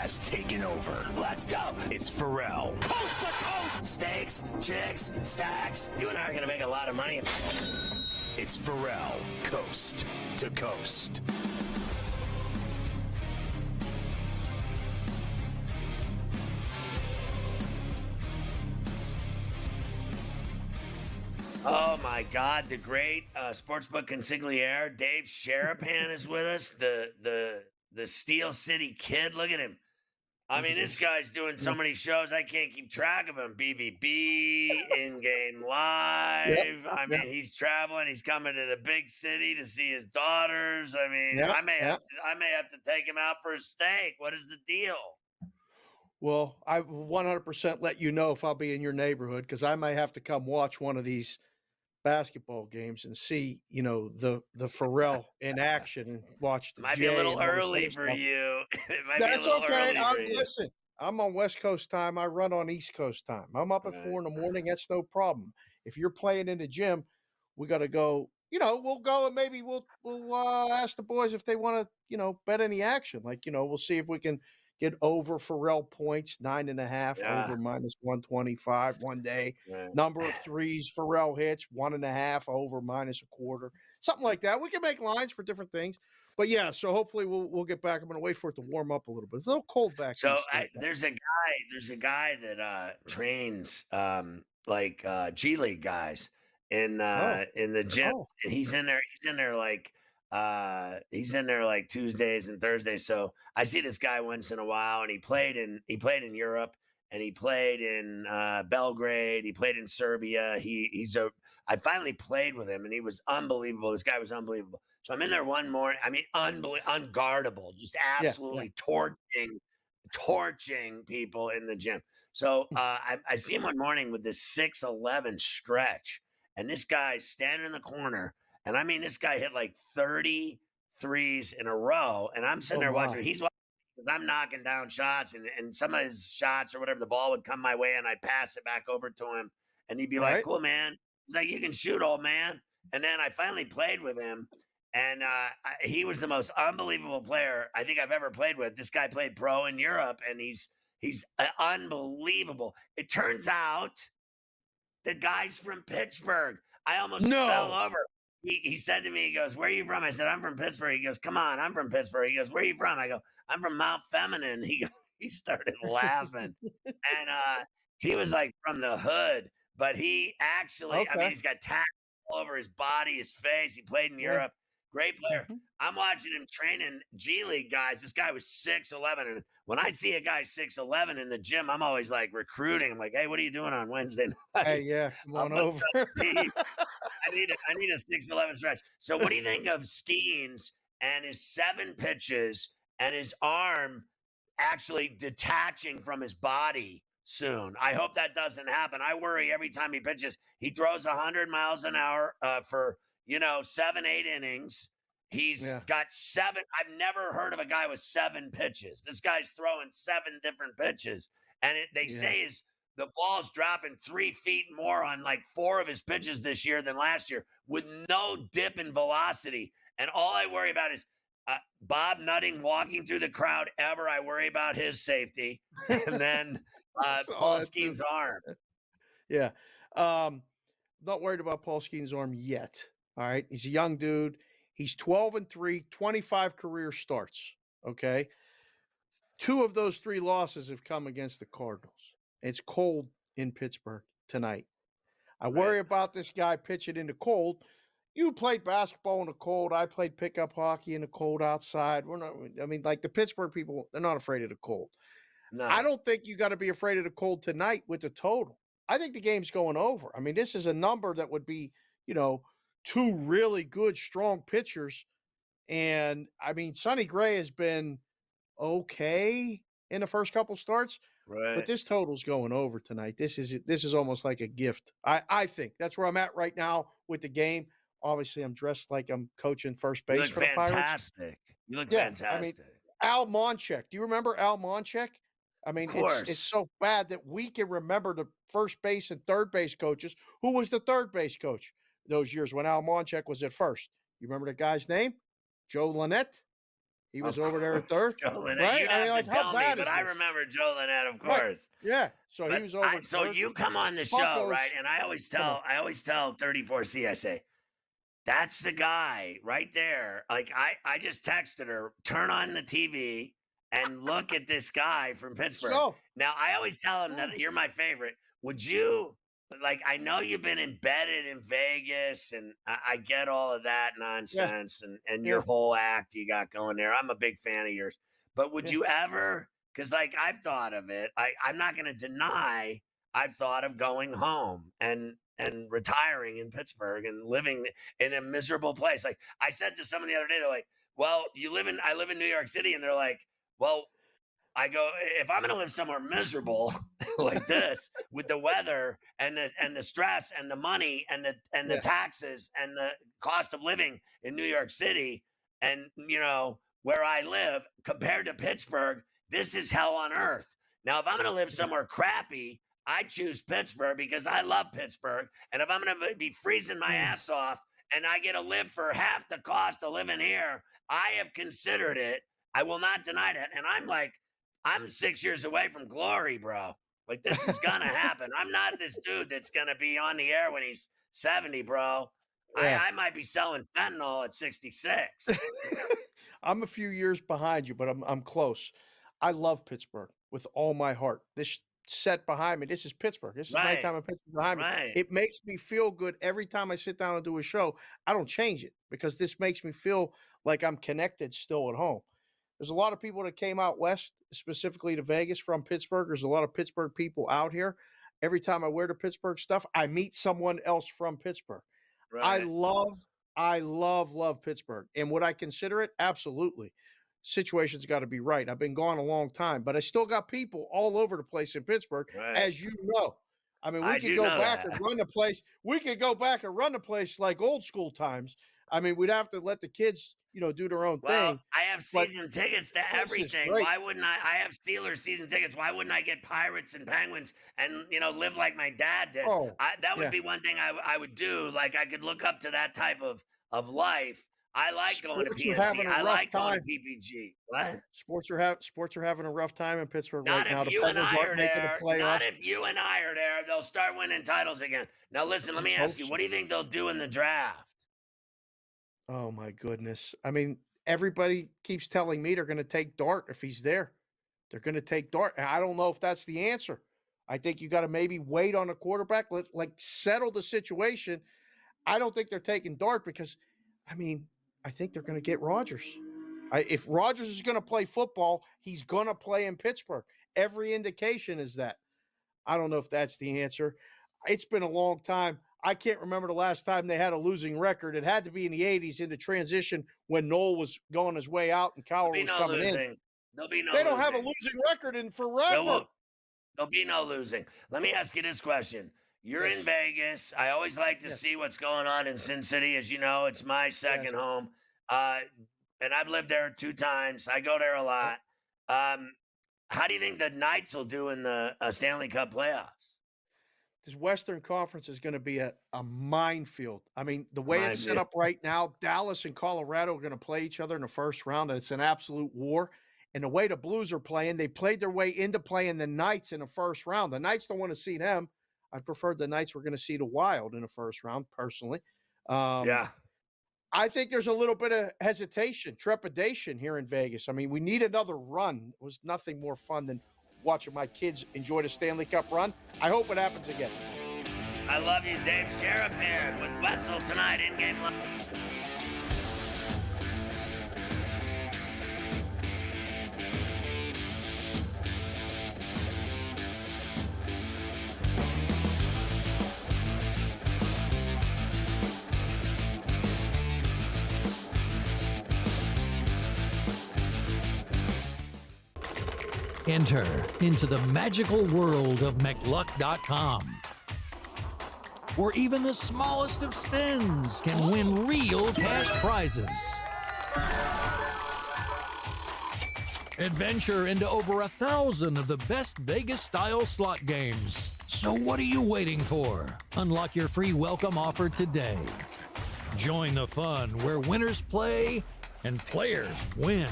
has taken over. Let's go. It's Ferrall. Coast to coast. Steaks, chicks, stacks. You and I are going to make a lot of money. It's Ferrall, coast to coast. Oh my God! The great sportsbook consigliere Dave Sharapan is with us. The Steel City Kid. Look at him. I mean, this guy's doing so many shows I can't keep track of him. BVB, In Game Live. I mean, he's traveling. He's coming to the big city to see his daughters. I mean, I may have to take him out for a steak. What is the deal? Well, I will 100% let you know if I'll be in your neighborhood, because I may have to come watch one of these basketball games and see, the Ferrall in action and watch the Might J be a little and all this early other for stuff. you. It might That's be a little okay. early for you. Listen, I'm on West Coast time. I run on East Coast time. I'm up at 4 a.m. That's no problem. If you're playing in the gym, we got to go. We'll go and maybe we'll ask the boys if they want to, bet any action. We'll see if we can get over Ferrall points, 9.5 over -125 one day. Right. Number of threes Ferrall hits, 1.5 over -0.25, something like that. We can make lines for different things. But yeah, so hopefully we'll get back. I'm going to wait for it to warm up a little bit. It's a little cold back. So there's a guy that trains G League guys in the gym, and he's in there like Tuesdays and Thursdays. So I see this guy once in a while, and he played in Europe, and he played in Belgrade. He played in Serbia. I finally played with him, and he was unbelievable. This guy was unbelievable. So I'm in there one morning. I mean, unguardable, just absolutely torching people in the gym. So I see him one morning with this 6'11" stretch, and this guy's standing in the corner. And I mean, this guy hit like 30 threes in a row. And I'm sitting there watching. He's watching because I'm knocking down shots. And some of his shots or whatever, the ball would come my way and I'd pass it back over to him. And he'd be like, cool, man. He's like, you can shoot, old man. And then I finally played with him. And he was the most unbelievable player I think I've ever played with. This guy played pro in Europe, and he's unbelievable. It turns out the guy's from Pittsburgh. I almost fell over. He said to me, he goes, where are you from? I said, I'm from Pittsburgh. He goes, come on, I'm from Pittsburgh. He goes, where are you from? I go, I'm from Mount Feminine. He started laughing. And he was like from the hood, but he actually, I mean, he's got tats all over his body, his face. He played in Europe. Great player. Mm-hmm. I'm watching him training G League guys. This guy was 6'11". And when I see a guy 6'11" in the gym, I'm always like recruiting. I'm like, hey, what are you doing on Wednesday night? Hey, yeah, come on over. I need a 6'11" stretch. So what do you think of Skeens and his 7 pitches and his arm actually detaching from his body soon? I hope that doesn't happen. I worry every time he pitches. He throws 100 miles an hour for 7-8 innings. He's got 7. I've never heard of a guy with 7 pitches. This guy's throwing 7 different pitches. And they say the ball's dropping 3 feet more on like 4 of his pitches this year than last year with no dip in velocity. And all I worry about is Bob Nutting walking through the crowd ever. I worry about his safety. And then Paul Skeens' arm. Yeah. Not worried about Paul Skeens' arm yet. All right. He's a young dude. He's 12-3, 25 career starts. Okay. 2 of those 3 losses have come against the Cardinals. It's cold in Pittsburgh tonight. I worry about this guy pitching in the cold. You played basketball in the cold. I played pickup hockey in the cold outside. Like the Pittsburgh people, they're not afraid of the cold. No. I don't think you got to be afraid of the cold tonight with the total. I think the game's going over. I mean, this is a number that would be, 2 really good, strong pitchers. And I mean, Sonny Gray has been okay in the first couple starts, but this total's going over tonight. This is almost like a gift. I think that's where I'm at right now with the game. Obviously, I'm dressed like I'm coaching first base for the Pirates. You look fantastic. I mean, Al Monchek. Do you remember Al Monchek? I mean, it's so bad that we can remember the first base and third base coaches. Who was the third base coach those years when Al Monchek was at first? You remember the guy's name? Joe Lynette. He was over there at third, Joe Lynette. right? You'd I mean, have like, to how tell me, bad but is I this? remember Joe Lynette, of Right. course. Yeah. So But he was over. so third. you come on the show, Buckos. right? And I always tell 34C, I say, that's the guy right there. Like I just texted her, turn on the TV and look at this guy from Let's Pittsburgh. go. Now I always tell him that you're my favorite. Would you like? I know you've been embedded in Vegas, and I get all of that nonsense and your Yeah. whole act you got going there. I'm a big fan of yours. But would Yeah. you ever? Because like I've thought of it. I'm not going to deny I've thought of going home and retiring in Pittsburgh and living in a miserable place. Like I said to someone the other day, they're like, "Well, I live in New York City," and they're like, "Well." I go, if I'm going to live somewhere miserable like this with the weather and the stress and the money and the Yeah. taxes and the cost of living in New York City and where I live compared to Pittsburgh, this is hell on earth. Now, if I'm going to live somewhere crappy, I choose Pittsburgh because I love Pittsburgh. And if I'm going to be freezing my ass off and I get to live for half the cost of living here, I have considered it. I will not deny that. And I'm 6 years away from glory, bro. Like this is gonna happen. I'm not this dude that's gonna be on the air when he's 70, bro. Yeah. I might be selling fentanyl at 66. I'm a few years behind you, but I'm close. I love Pittsburgh with all my heart. This set behind me, this is Pittsburgh. This is Right. nighttime in Pittsburgh behind me. Right. It makes me feel good every time I sit down and do a show. I don't change it because this makes me feel like I'm connected still at home. There's a lot of people that came out west, specifically to Vegas from Pittsburgh. There's a lot of Pittsburgh people out here. Every time I wear the Pittsburgh stuff, I meet someone else from Pittsburgh. I Right. love Pittsburgh. And would I consider it? Absolutely. Situation's got to be right. I've been gone a long time, but I still got people all over the place in Pittsburgh, Right. as you know. I mean, we I could do go know back that. and run the place. We could go back and run the place like old school times. I mean, we'd have to let the kids, do their own Well, thing. I have but season tickets to this is everything. great. Why wouldn't I have Steelers season tickets? Why wouldn't I get Pirates and Penguins and live like my dad did? Oh, That would yeah. be one thing I would do. Like I could look up to that type of life. I like going to Sports are PNC. having a I rough like going to time. PPG. What? Sports are having a rough time in Pittsburgh Not right now. if The you and Penguins I aren't are making the there. playoffs. Not if you and I are there. They'll start winning titles again. Now listen, let me Let's ask hope you. so. What do you think they'll do in the draft? Oh my goodness. I mean, everybody keeps telling me they're going to take Dart if he's there. They're going to take Dart. And I don't know if that's the answer. I think you got to maybe wait on a quarterback, settle the situation. I don't think they're taking Dart because, I mean, I think they're going to get Rodgers. If Rodgers is going to play football, he's going to play in Pittsburgh. Every indication is that. I don't know if that's the answer. It's been a long time. I can't remember the last time they had a losing record. It had to be in the 80s in the transition when Noel was going his way out and There'll Cowher be was no coming in. losing. There'll be no They losing. don't have a losing record in There forever. won't. There'll be no losing. Let me ask you this question. You're Yes. in Vegas. I always like to Yes. see what's going on in Sin City. As you know, it's my second Yes. home. And I've lived there 2 times. I go there a lot. How do you think the Knights will do in the Stanley Cup playoffs? This Western Conference is going to be a minefield. I mean, the way it's set Minefield. up right now, Dallas and Colorado are going to play each other in the first round, and it's an absolute war. And the way the Blues are playing, they played their way into playing the Knights in the first round. The Knights don't want to see them. I preferred the Knights were going to see the Wild in the first round, personally. Yeah. I think there's a little bit of hesitation, trepidation here in Vegas. I mean, we need another run. It was nothing more fun than watching my kids enjoy the Stanley Cup run. I hope it happens again. I love you, Dave. Share a pair with Wetzel tonight in game. Enter into the magical world of McLuck.com, where even the smallest of spins can win real cash prizes. Adventure into over 1,000 of the best Vegas-style slot games. So what are you waiting for? Unlock your free welcome offer today. Join the fun where winners play and players win.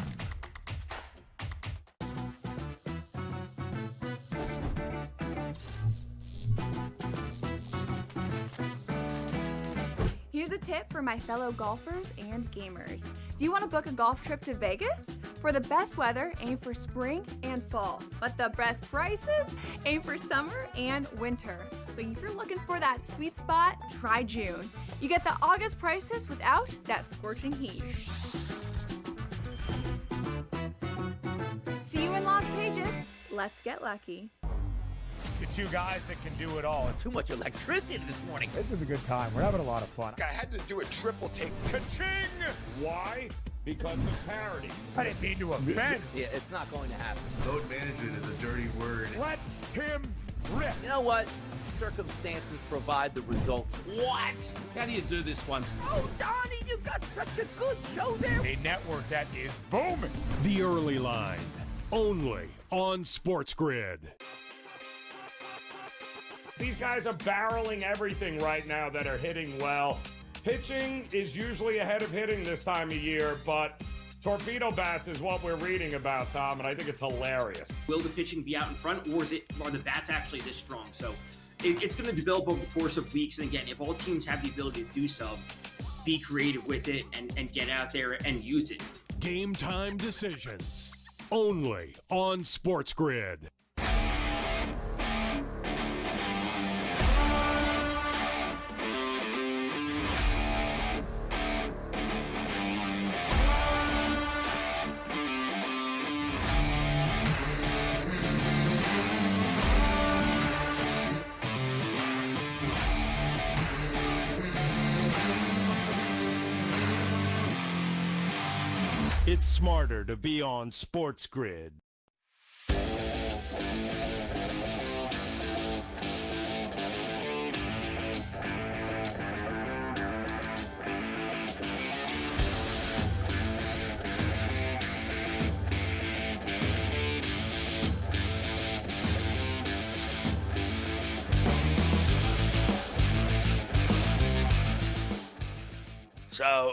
Here's a tip for my fellow golfers and gamers. Do you want to book a golf trip to Vegas? For the best weather, aim for spring and fall. But the best prices, aim for summer and winter. But if you're looking for that sweet spot, try June. You get the August prices without that scorching heat. See you in Las Vegas. Let's get lucky. The two guys that can do it all. Too much electricity this morning. This is a good time. We're having a lot of fun. I had to do a triple take. Ka-ching! Why? Because of parity. I didn't mean to offend. Yeah, it's not going to happen. Load management is a dirty word. Let him rip. You know what? Circumstances provide the results. What? How do you do this one? Oh, Donnie, you got such a good show there. A network that is booming. The Early Line, only on SportsGrid. These guys are barreling everything right now that are hitting well. Pitching is usually ahead of hitting this time of year, but torpedo bats is what we're reading about, Tom, and I think it's hilarious. Will the pitching be out in front, or are the bats actually this strong? So it's going to develop over the course of weeks. And again, if all teams have the ability to do so, be creative with it and get out there and use it. Game time decisions, only on SportsGrid. It's smarter to be on SportsGrid. So,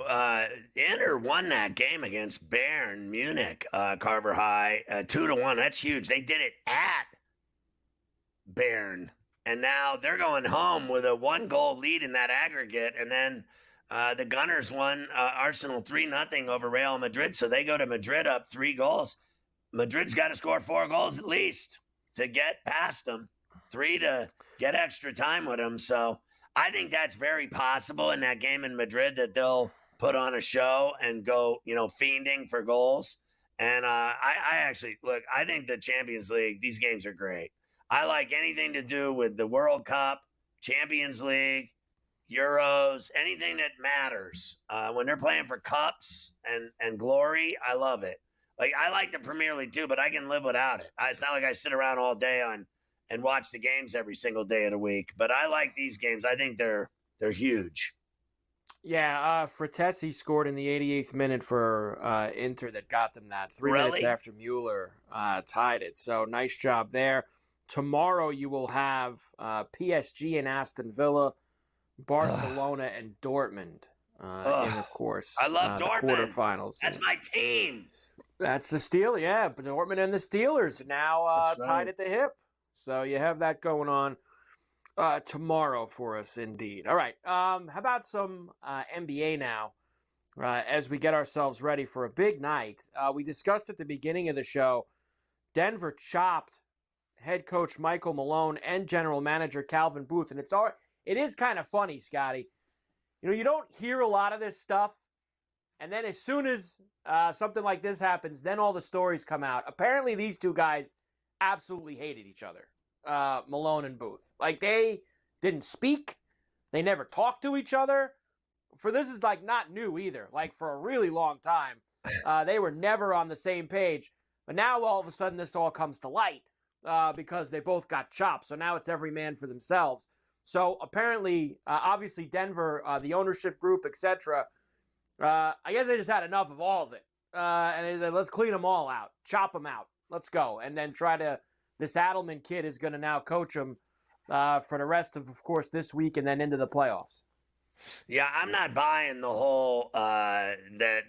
Inter won that game against Bayern Munich, Carver High, 2-1. That's huge. They did it at Bayern, and now they're going home with a 1-goal lead in that aggregate. And then the Gunners won Arsenal 3-0 over Real Madrid, so they go to Madrid up 3 goals. Madrid's got to score 4 goals at least to get past them, 3 to get extra time with them. So I think that's very possible in that game in Madrid that they'll put on a show and go, fiending for goals. And I actually, look, I think the Champions League, these games are great. I like anything to do with the World Cup, Champions League, Euros, anything that matters. When they're playing for cups and glory, I love it. Like, I like the Premier League too, but I can live without it. It's not like I sit around all day and watch the games every single day of the week. But I like these games. I think they're huge. Yeah, Fratesi scored in the 88th minute for Inter that got them that. 3 minutes after Mueller tied it. So nice job there. Tomorrow you will have PSG and Aston Villa, Barcelona and Dortmund. And, of course, I love Dortmund. The quarterfinals. That's my team. That's the Steelers, yeah. But Dortmund and the Steelers now tied at the hip. So you have that going on tomorrow for us, indeed. All right. How about some NBA now as we get ourselves ready for a big night? We discussed at the beginning of the show, Denver chopped head coach Michael Malone and general manager Calvin Booth. And it is kind of funny, Scotty. You don't hear a lot of this stuff. And then as soon as something like this happens, then all the stories come out. Apparently these two guys absolutely hated each other, Malone and Booth. Like, they didn't speak. They never talked to each other. This is, like, not new either. Like, for a really long time, they were never on the same page. But now, all of a sudden, this all comes to light because they both got chopped. So now it's every man for themselves. So apparently, obviously, Denver, the ownership group, etc., I guess they just had enough of all of it. And they said, let's clean them all out. Chop them out. Let's go. And then this Adelman kid is going to now coach them for the rest of course, this week and then into the playoffs. Yeah, I'm not buying the whole that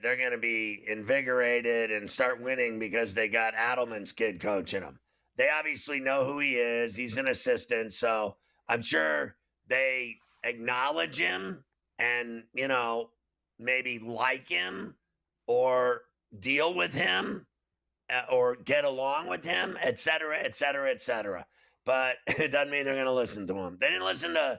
they're going to be invigorated and start winning because they got Adelman's kid coaching them. They obviously know who he is. He's an assistant. So I'm sure they acknowledge him and, maybe like him or deal with him or get along with him, et cetera, et cetera, et cetera. But it doesn't mean they're going to listen to him. They didn't listen to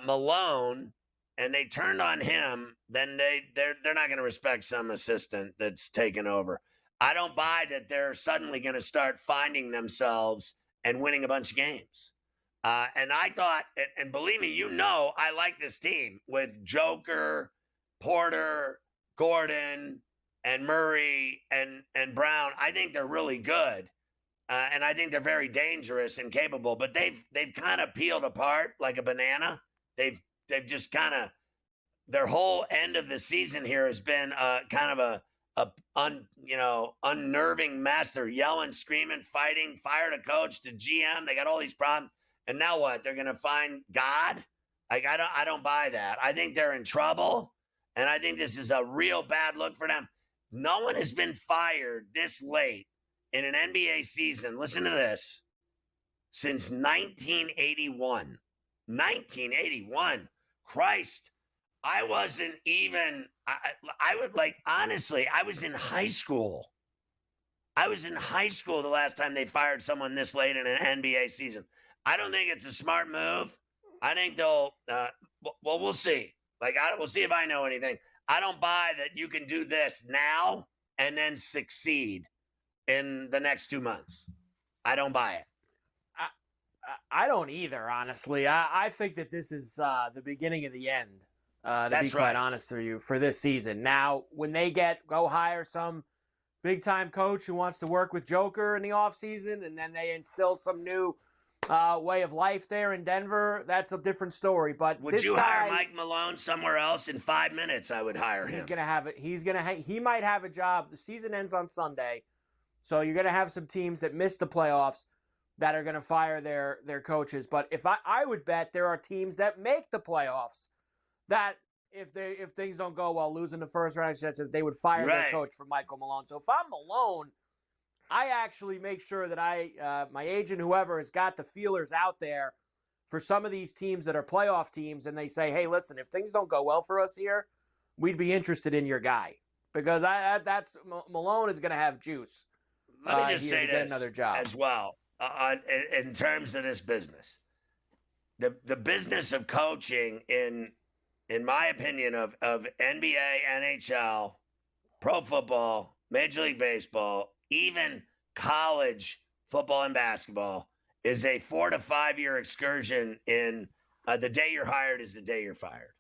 Malone, and they turned on him. Then they're not going to respect some assistant that's taken over. I don't buy that they're suddenly going to start finding themselves and winning a bunch of games. And I thought, and believe me, I like this team with Joker, Porter, Gordon, and Murray and Brown. I think they're really good. And I think they're very dangerous and capable, but they've kind of peeled apart like a banana. They've just kind of, their whole end of the season here has been kind of unnerving mess. They're yelling, screaming, fighting, fired a coach to GM. They got all these problems. And now what? They're going to find God? Like, I don't buy that. I think they're in trouble. And I think this is a real bad look for them. No one has been fired this late in an NBA season, listen to this, since 1981. 1981. Christ, I wasn't even, I would honestly, I was in high school. I was in high school the last time they fired someone this late in an NBA season. I don't think it's a smart move. I think they'll, we'll see. We'll see if I know anything. I don't buy that you can do this now and then succeed in the next 2 months. I don't buy it. I don't either, honestly. I think that this is the beginning of the end, to be quite honest with you, for this season. Now, when they go hire some big-time coach who wants to work with Joker in the offseason, and then they instill some new way of life there in Denver, that's a different story. But would you hire Mike Malone somewhere else? In 5 minutes, I would hire him. He's going to have it. He might have a job. The season ends on Sunday. So you're going to have some teams that miss the playoffs that are going to fire their coaches. But if I would bet there are teams that make the playoffs that if things don't go well, losing the first round, they would fire their coach for Michael Malone. So if I'm Malone, I actually make sure that my agent, whoever, has got the feelers out there for some of these teams that are playoff teams, and they say, hey, listen, if things don't go well for us here, we'd be interested in your guy. Because Malone is going to have juice. Let me just say this another job as well, in terms of this business. The business of coaching, in my opinion, of NBA, NHL, pro football, Major League Baseball, even college football and basketball, is a 4 to 5 year excursion in the day you're hired is the day you're fired.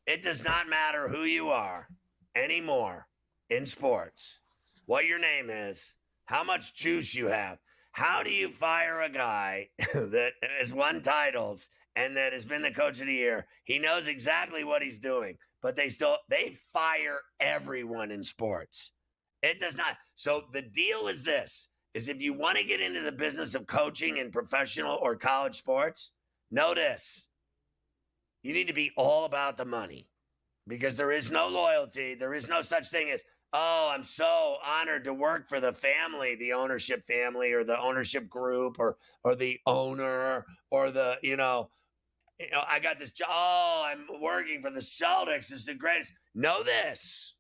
It does not matter who you are anymore in sports, what your name is, how much juice you have. How do you fire a guy that has won titles and that has been the coach of the year? He knows exactly what he's doing, but they fire everyone in sports. It does not. So the deal is this, is if you want to get into the business of coaching in professional or college sports, know this. You need to be all about the money, because there is no loyalty. There is no such thing as, oh, I'm so honored to work for the family, the ownership family, or the ownership group, or the owner, or the, I got this job. Oh, I'm working for the Celtics. It's the greatest. Know this.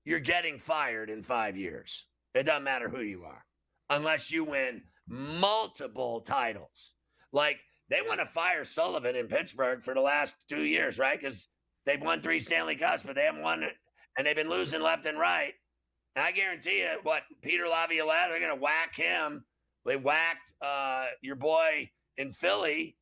You're getting fired in 5 years. It doesn't matter who you are, unless you win multiple titles. Like, they want to fire Sullivan in Pittsburgh for the last 2 years, right? Because they've won 3 Stanley Cups, but they haven't won it. And they've been losing left and right. And I guarantee you, Peter Laviolette, they're going to whack him. They whacked your boy in Philly,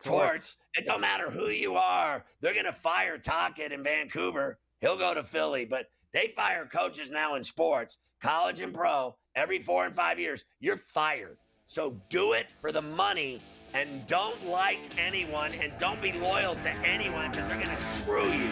Torts. It don't matter who you are. They're going to fire Tocchet in Vancouver. He'll go to Philly. But they fire coaches now in sports, college and pro, every 4 and 5 years. You're fired. So do it for the money, and don't like anyone, and don't be loyal to anyone, because they're going to screw you.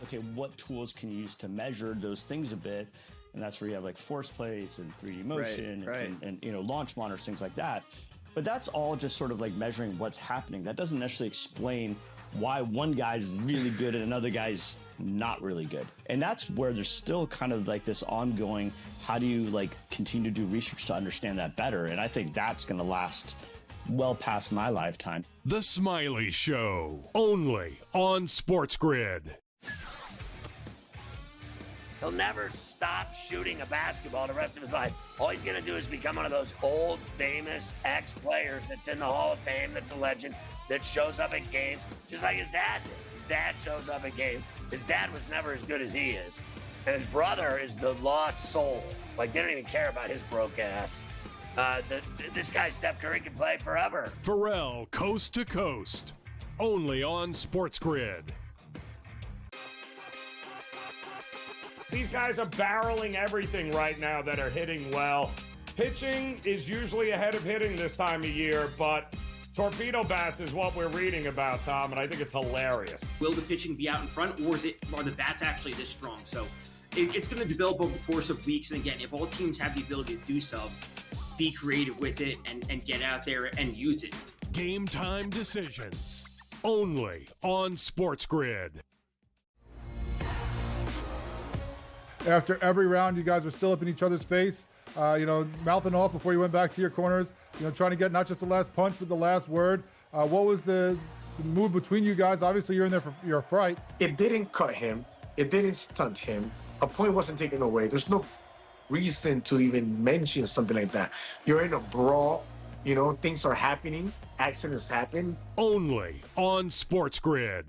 Okay, what tools can you use to measure those things a bit? and that's where you have like force plates and 3D motion and launch monitors, things like that. But that's all just sort of like measuring what's happening. That doesn't necessarily explain why one guy's really good and another guy's not really good. And that's where there's still kind of like this ongoing, how do you like continue to do research to understand that better? And I think that's going to last well past my lifetime. The Smiley Show, only on SportsGrid. He'll never stop shooting a basketball the rest of his life. All he's going to do is become one of those old, famous ex-players that's in the Hall of Fame, that's a legend, that shows up at games, just like his dad did. His dad shows up at games. His dad was never as good as he is. And his brother is the lost soul. Like, they don't even care about his broke ass. This guy, Steph Curry, can play forever. Ferrall, coast to coast, only on SportsGrid. These guys are barreling everything right now that are hitting well. Pitching is usually ahead of hitting this time of year, but torpedo bats is what we're reading about, Tom, and I think it's hilarious. Will the pitching be out in front, or are the bats actually this strong? So it's going to develop over the course of weeks. And again, if all teams have the ability to do so, be creative with it and get out there and use it. Game time decisions, only on SportsGrid. After every round, you guys were still up in each other's face, mouthing off before you went back to your corners, trying to get not just the last punch, but the last word. What was the mood between you guys? Obviously, you're in there for your fright. It didn't cut him. It didn't stunt him. A point wasn't taken away. There's no reason to even mention something like that. You're in a brawl. Things are happening. Accidents happen. Only on SportsGrid.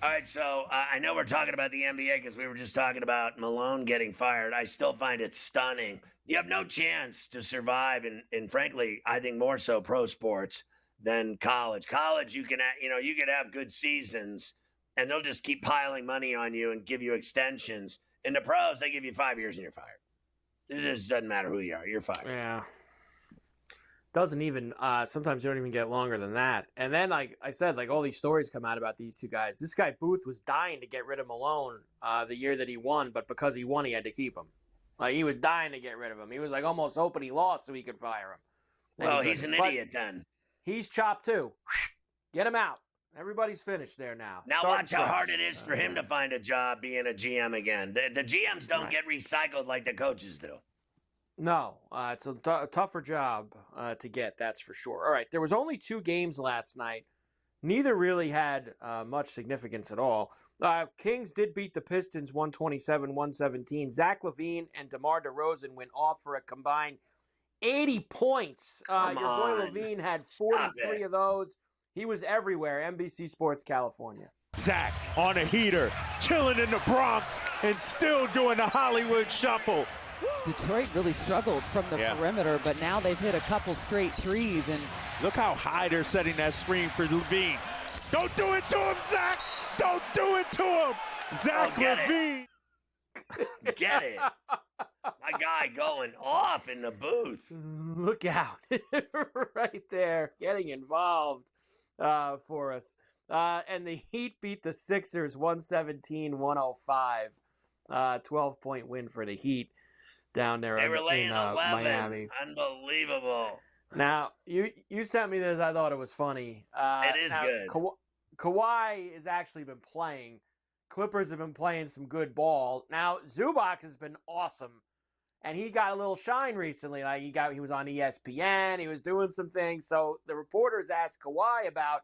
All right, so I know we're talking about the NBA because we were just talking about Malone getting fired. I still find it stunning. You have no chance to survive in frankly, I think more so pro sports than college. College, you can have good seasons, and they'll just keep piling money on you and give you extensions. In the pros, they give you 5 years and you're fired. It just doesn't matter who you are. You're fired. Yeah. Doesn't even sometimes you don't even get longer than that. And then, like I said, like all these stories come out about these two guys. This guy Booth was dying to get rid of Malone the year that he won, but because he won, he had to keep him. Like he was dying to get rid of him. He was like almost hoping he lost so he could fire him. Well, he's an idiot then. He's chopped too. Get him out. Everybody's finished there now. Now watch how hard it is for him to find a job being a GM again. The GMs don't get recycled like the coaches do. No, it's a tougher job to get, that's for sure. All right, there was only 2 games last night. Neither really had much significance at all. Kings did beat the Pistons 127-117. Zach LaVine and DeMar DeRozan went off for a combined 80 points. Your boy LaVine had 43 of those. He was everywhere. NBC Sports California. Zach on a heater, chilling in the Bronx, and still doing the Hollywood shuffle. Detroit really struggled from the perimeter, but now they've hit a couple straight threes. And look how high they're setting that screen for LaVine. Don't do it to him, Zach! Don't do it to him! Zach LaVine! Get it. My guy going off in the booth. Look out. Right there, getting involved for us. And the Heat beat the Sixers 117-105. 12-point win for the Heat down there they were laying 11. Miami. Unbelievable. Now, you sent me this. I thought it was funny. It is good. Kawhi has actually been playing. Clippers have been playing some good ball. Now, Zubac has been awesome. And he got a little shine recently. Like he was on ESPN. He was doing some things. So the reporters asked Kawhi about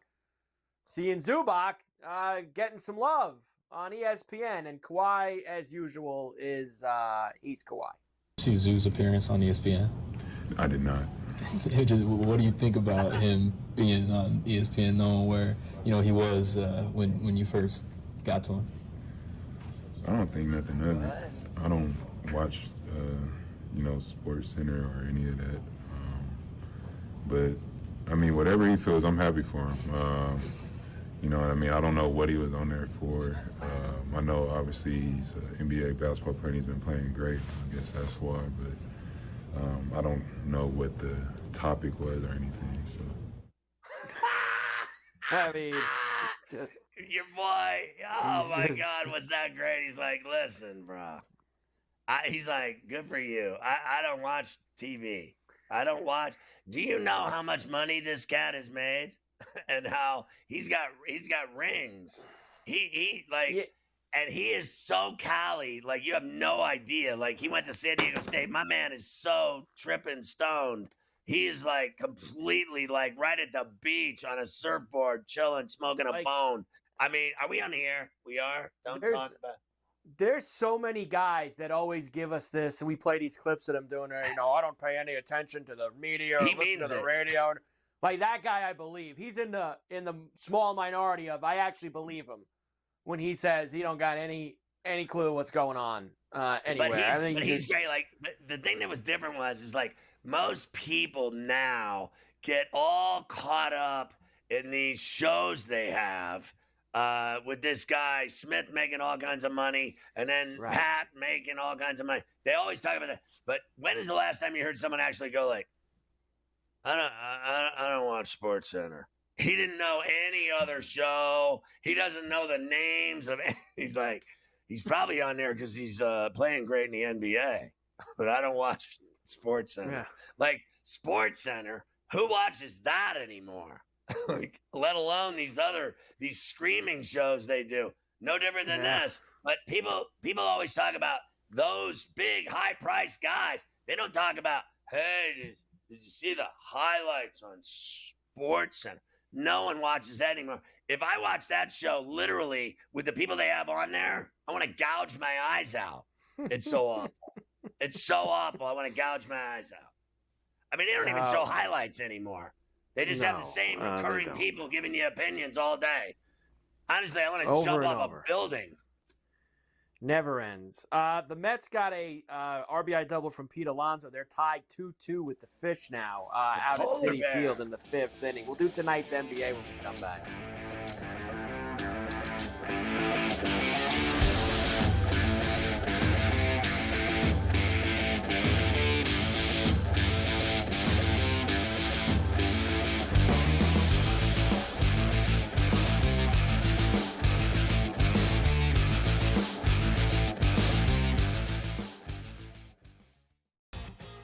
seeing Zubac getting some love on ESPN. And Kawhi, as usual, is he's Kawhi. See Zoo's appearance on ESPN? I did not. What do you think about him being on ESPN, knowing where he was when you first got to him? I don't think nothing of it. I don't watch, Sports Center or any of that. But I mean, whatever he feels, I'm happy for him. You know what I mean? I don't know what he was on there for. I know obviously he's an NBA basketball player and he's been playing great. I guess that's why, but I don't know what the topic was or anything, so. I mean, your boy, oh my God, was that great? He's like, listen, bro. He's like, good for you. I don't watch TV. I don't watch. Do you know how much money this cat has made? And how he's got rings. He and he is so Cali, like you have no idea. Like he went to San Diego State. My man is so tripping stoned. He is like completely like right at the beach on a surfboard, chilling, smoking a bone. I mean, are we on the air? We are. Don't talk about. There's so many guys that always give us this, and we play these clips of them doing it. You know, I don't pay any attention to the media or listen to the radio. Like that guy, I believe he's in the small minority of. I actually believe him when he says he don't got any clue what's going on anywhere. But he's great. Like the thing that was different is like most people now get all caught up in these shows they have with this guy Smith making all kinds of money and then Pat making all kinds of money. They always talk about that. But when is the last time you heard someone actually go like, I don't watch SportsCenter. He didn't know any other show. He doesn't know the names of it. He's like, he's probably on there because he's playing great in the NBA. But I don't watch SportsCenter. Yeah. Like SportsCenter, who watches that anymore? Like, let alone these screaming shows they do. No different than this. But people always talk about those big high-priced guys. They don't talk about, hey, did you see the highlights on SportsCenter? No one watches that anymore. If I watch that show, literally, with the people they have on there, I want to gouge my eyes out. It's so awful. It's so awful. I want to gouge my eyes out. I mean, they don't even show highlights anymore. They just have the same recurring people giving you opinions all day. Honestly, I want to jump off a building. Never ends. The Mets got a RBI double from Pete Alonso. They're tied 2-2 with the Fish now out at Citi Field in the fifth inning. We'll do tonight's NBA when we come back.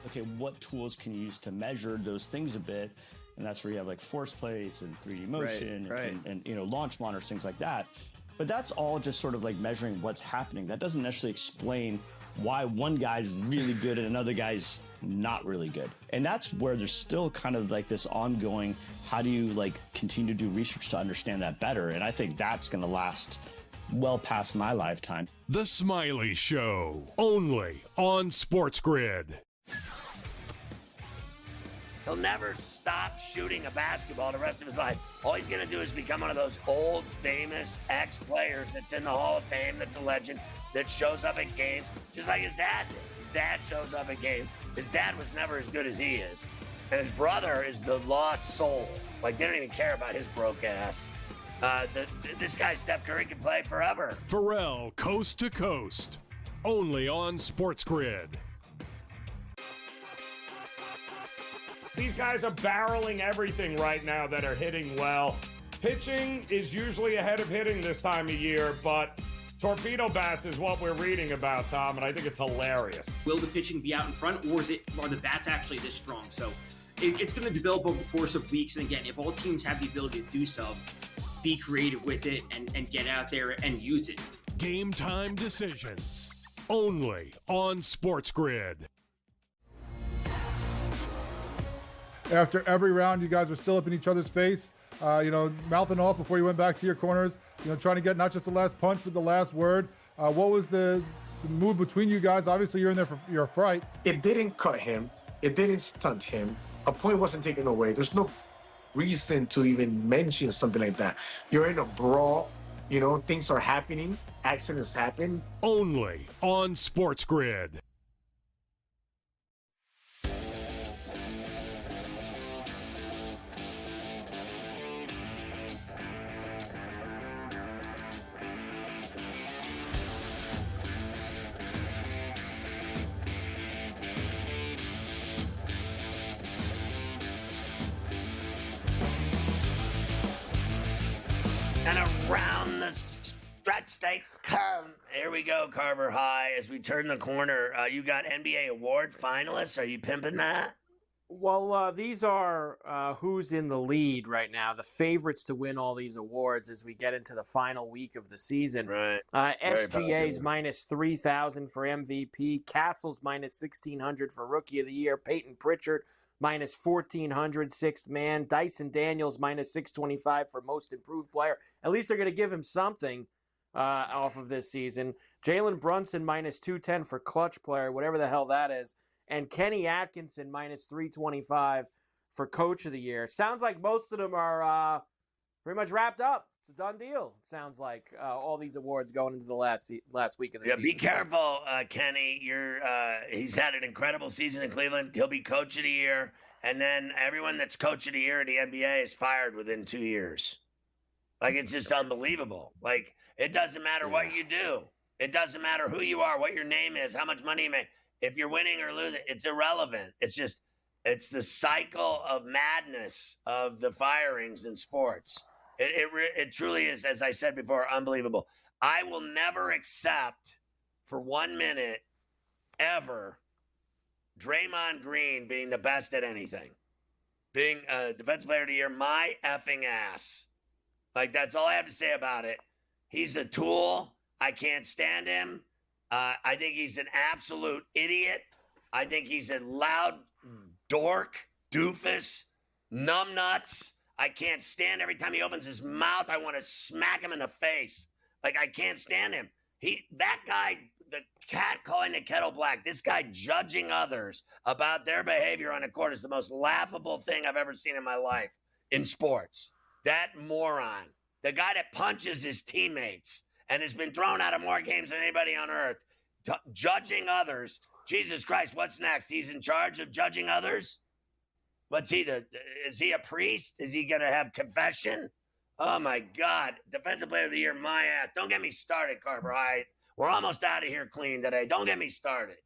Okay, what tools can you use to measure those things a bit? And that's where you have like force plates and 3D motion and you know, launch monitors, things like that. But that's all just sort of like measuring what's happening. That doesn't necessarily explain why one guy's really good and another guy's not really good. And that's where there's still kind of like this ongoing, how do you like continue to do research to understand that better? And I think that's going to last well past my lifetime. The Smiley Show, only on SportsGrid. He'll never stop shooting a basketball the rest of his life. All he's going to do is become one of those old, famous ex-players that's in the Hall of Fame, that's a legend, that shows up at games, just like his dad did. His dad shows up at games. His dad was never as good as he is. And his brother is the lost soul. Like, they don't even care about his broke ass. This guy, Steph Curry, can play forever. Ferrall, coast to coast, only on SportsGrid. These guys are barreling everything right now that are hitting well. Pitching is usually ahead of hitting this time of year, but torpedo bats is what we're reading about, Tom, and I think it's hilarious. Will the pitching be out in front, or are the bats actually this strong? So it's going to develop over the course of weeks. And again, if all teams have the ability to do so, be creative with it and get out there and use it. Game time decisions, only on SportsGrid. After every round, you guys were still up in each other's face, mouthing off before you went back to your corners, trying to get not just the last punch, but the last word. What was the mood between you guys? Obviously, you're in there for your fright. It didn't cut him. It didn't stunt him. A point wasn't taken away. There's no reason to even mention something like that. You're in a brawl. Things are happening. Accidents happen. Only on SportsGrid. they come. Here we go, Carver High. As we turn the corner, you got NBA award finalists. Are you pimping that? Well, these are who's in the lead right now, the favorites to win all these awards as we get into the final week of the season. Right. SGA's minus 3,000 for MVP. Castle's minus 1,600 for Rookie of the Year. Peyton Pritchard minus 1,400, sixth man. Dyson Daniels minus 625 for Most Improved Player. At least they're going to give him something off of this season. Jalen Brunson minus 210 for Clutch Player, whatever the hell that is. And Kenny Atkinson minus 325 for Coach of the Year. Sounds like most of them are pretty much wrapped up. It's a done deal. Sounds like all these awards going into the last week of the season. Be careful, Kenny. He's had an incredible season in Cleveland. He'll be Coach of the Year, and then everyone that's Coach of the Year in the NBA is fired within 2 years. Like, it's just unbelievable. Like, it doesn't matter what you do. It doesn't matter who you are, what your name is, how much money you make. If you're winning or losing, it's irrelevant. It's the cycle of madness of the firings in sports. It truly is, as I said before, unbelievable. I will never accept for 1 minute ever Draymond Green being the best at anything. Being a defensive player of the year, my effing ass. Like, that's all I have to say about it. He's a tool. I can't stand him. I think he's an absolute idiot. I think he's a loud dork, doofus, numbnuts. I can't stand every time he opens his mouth. I want to smack him in the face. Like, I can't stand him. That guy, the cat calling the kettle black, this guy judging others about their behavior on the court is the most laughable thing I've ever seen in my life in sports. That moron, the guy that punches his teammates and has been thrown out of more games than anybody on earth, judging others. Jesus Christ, what's next? He's in charge of judging others? What's he, is he a priest? Is he going to have confession? Oh, my God. Defensive Player of the Year, my ass. Don't get me started, Carver High. We're almost out of here clean today. Don't get me started.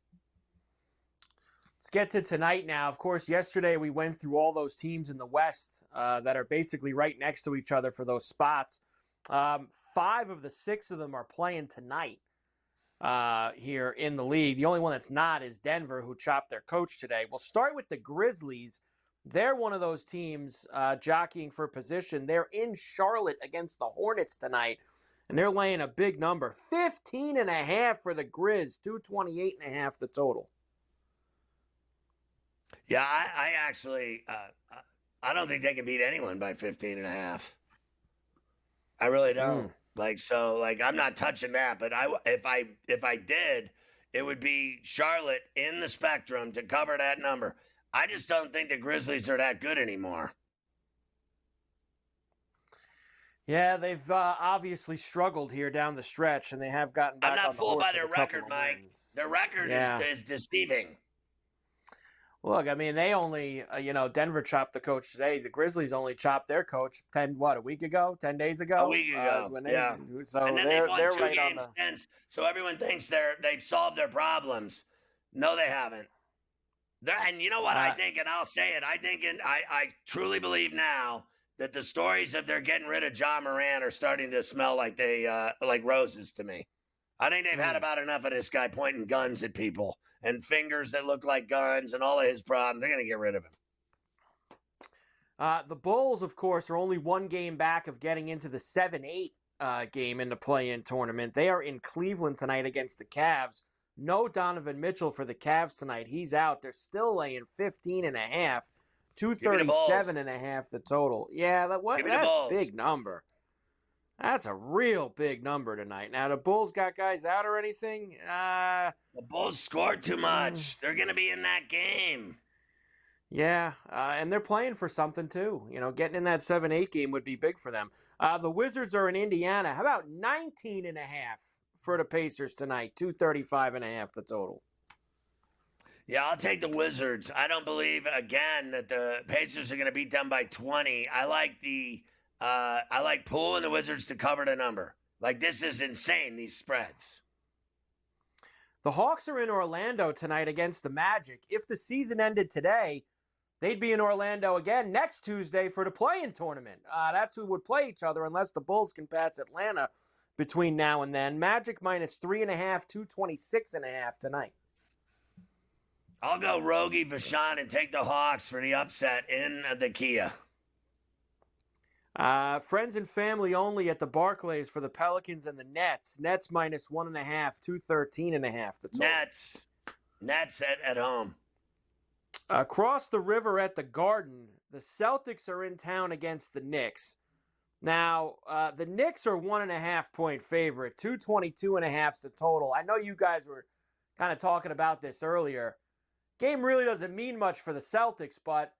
Let's get to tonight now. Of course, yesterday we went through all those teams in the West that are basically right next to each other for those spots. 5 of the 6 of them are playing tonight here in the league. The only one that's not is Denver, who chopped their coach today. We'll start with the Grizzlies. They're one of those teams jockeying for position. They're in Charlotte against the Hornets tonight, and they're laying a big number. 15.5 for the Grizz, 228.5 the total. Yeah, I actually, I don't think they can beat anyone by 15.5. I really don't. I'm not touching that. But if I did, it would be Charlotte in the spectrum to cover that number. I just don't think the Grizzlies are that good anymore. Yeah, they've obviously struggled here down the stretch, and they have gotten back. I'm not on the fooled horse by their with a couple record, of Mike. wins. Their record is deceiving. Look, I mean, they only, Denver chopped the coach today. The Grizzlies only chopped their coach a week ago, 10 days ago? A week ago, yeah. So and then they're they've won 2 right games since, so everyone thinks they've solved their problems. No, they haven't. And you know what I think, and I'll say it, I truly believe now that the stories of they're getting rid of John Moran are starting to smell like like roses to me. I think they've had about enough of this guy pointing guns at people and fingers that look like guns and all of his problems. They're going to get rid of him. The Bulls, of course, are only 1 game back of getting into the 7-8 game in the play-in tournament. They are in Cleveland tonight against the Cavs. No Donovan Mitchell for the Cavs tonight. He's out. They're still laying 15.5, 237.5 the total. Yeah, that's a big number. That's a real big number tonight. Now, the Bulls got guys out or anything? The Bulls scored too much. They're going to be in that game. Yeah, and they're playing for something, too. Getting in that 7-8 game would be big for them. The Wizards are in Indiana. How about 19.5 for the Pacers tonight? 235.5 the total. Yeah, I'll take the Wizards. I don't believe, again, that the Pacers are going to beat them by 20. I like Poole and the Wizards to cover the number. Like, this is insane, these spreads. The Hawks are in Orlando tonight against the Magic. If the season ended today, they'd be in Orlando again next Tuesday for the play-in tournament. That's who would play each other unless the Bulls can pass Atlanta. between now and then. Magic minus 3.5, 226.5 tonight. I'll go Rogie Vachon and take the Hawks for the upset in the Kia. Friends and family only at the Barclays for the Pelicans and the Nets. Nets minus 1.5, 213.5 the total. Nets at home. Across the river at the Garden, the Celtics are in town against the Knicks. Now, the Knicks are 1.5-point favorite, 222.5 the total. I know you guys were kind of talking about this earlier. Game really doesn't mean much for the Celtics, but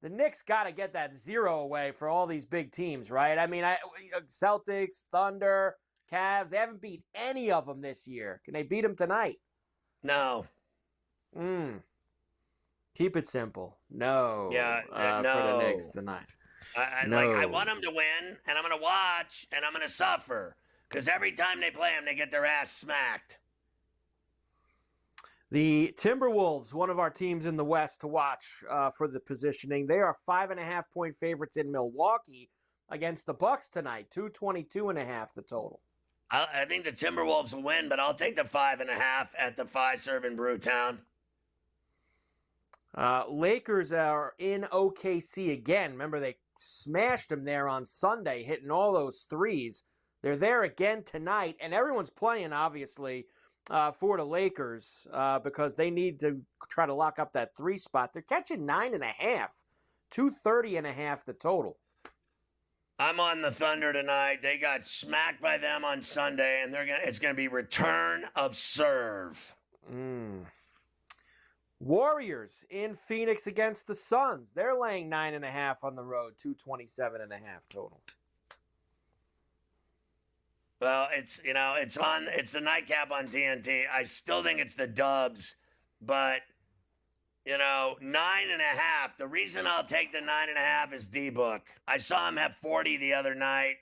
the Knicks got to get that 0 away for all these big teams, right? I mean, Celtics, Thunder, Cavs, they haven't beat any of them this year. Can they beat them tonight? No. Keep it simple. No. Yeah, no. For the Knicks tonight. I want them to win, and I'm going to watch, and I'm going to suffer. Because every time they play them, they get their ass smacked. The Timberwolves, one of our teams in the West to watch for the positioning. They are 5.5-point favorites in Milwaukee against the Bucks tonight. 222.5 the total. I think the Timberwolves will win, but I'll take the 5.5 at the Fiserv in Brewtown. Lakers are in OKC again. Remember, they smashed them there on Sunday, hitting all those threes. They're there again tonight, and everyone's playing, obviously, for the Lakers because they need to try to lock up that 3 spot. They're catching 9.5, 230.5 the total. I'm on the Thunder tonight. They got smacked by them on Sunday, and it's going to be return of serve. Warriors in Phoenix against the Suns. They're laying 9.5 on the road, 227.5 total. Well, it's the nightcap on TNT. I still think it's the Dubs, but 9.5. The reason I'll take the 9.5 is D-Book. I saw him have 40 the other night,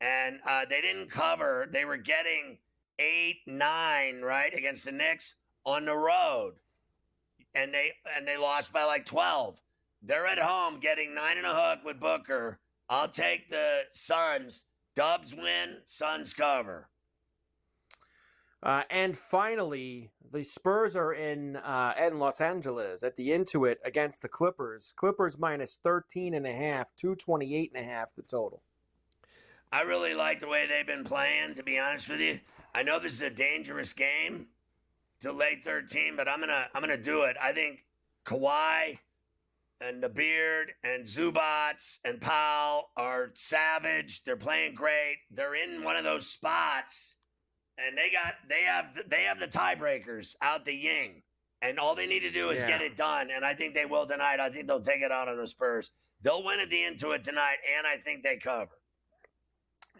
and they didn't cover. They were getting 8, 9 right against the Knicks on the road, and they lost by like 12. They're at home getting 9 and a hook with Booker. I'll take the Suns. Dubs win, Suns cover. And finally, the Spurs are in Los Angeles at the Intuit against the Clippers. Clippers minus 13.5, 228.5 the total. I really like the way they've been playing, to be honest with you. I know this is a dangerous game to lay 13, but I'm gonna do it. I think Kawhi and the Beard and Zubats and Powell are savage. They're playing great. They're in one of those spots, and they have the tiebreakers out the yin, and all they need to do is get it done. And I think they will tonight. I think they'll take it out on the Spurs. They'll win at the Intuit tonight, and I think they cover.